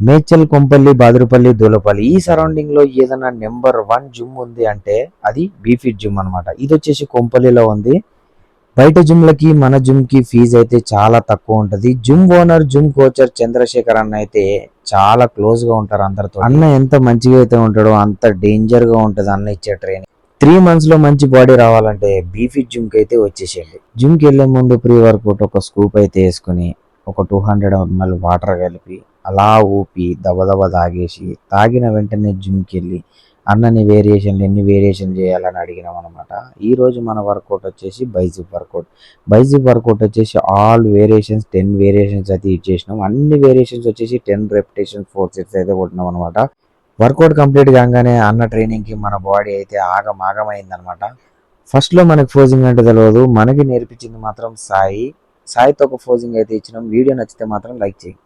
మేడ్చల్, కొంపల్లి, బాదురుపల్లి, దూలపల్లి ఈ సరౌండింగ్ లో ఏదైనా నెంబర్ 1 జిమ్ ఉంది అంటే అది బీఫిట్ జిమ్ అనమాట. ఇది వచ్చేసి కొంపల్లిలో ఉంది. బయట జిమ్లకి మన జిమ్ కి ఫీజు అయితే చాలా తక్కువ ఉంటది. Gym owner, gym coacher Chandrasekhar అన్న అయితే చాలా క్లోజ్ గా ఉంటారు అందరితో. అన్న ఎంత మంచిగా అయితే ఉంటాడో అంత డేంజర్ గా ఉంటది అన్న ఇచ్చే ట్రైనింగ్. 3 months లో మంచి బాడీ రావాలంటే బీఫిట్ జిమ్ కి అయితే వచ్చేసేయండి. జిమ్ కి వెళ్లే ముందు ప్రీ వర్కౌట్ ఒక స్కూప్ అయితే వేసుకుని ఒక 200 ml వాటర్ కలిపి అలా ఊపి దబదబ తాగేసి తాగిన వెంటనే జిమ్కి వెళ్ళి అన్నని ఎన్ని వేరియేషన్ చేయాలని అడిగినాం అనమాట. ఈ రోజు మన వర్కౌట్ వచ్చేసి బైజిప్ వర్కౌట్ వచ్చేసి ఆల్ వేరియేషన్స్ 10 వేరియేషన్స్ అయితే ఇచ్చేసినాం. అన్ని వేరియేషన్స్ వచ్చేసి 10 repetitions 4 sets అయితే కొట్టినాం అనమాట. వర్కౌట్ కంప్లీట్ కాగానే అన్న ట్రైనింగ్ కి మన బాడీ అయితే ఆగమైంది అనమాట. ఫస్ట్ లో మనకి ఫోజింగ్ అంటే తెలియదు, మనకి నేర్పించింది మాత్రం సాయితో ఒక ఫోజింగ్ అయితే ఇచ్చినాం. వీడియో నచ్చితే మాత్రం లైక్ చేయి.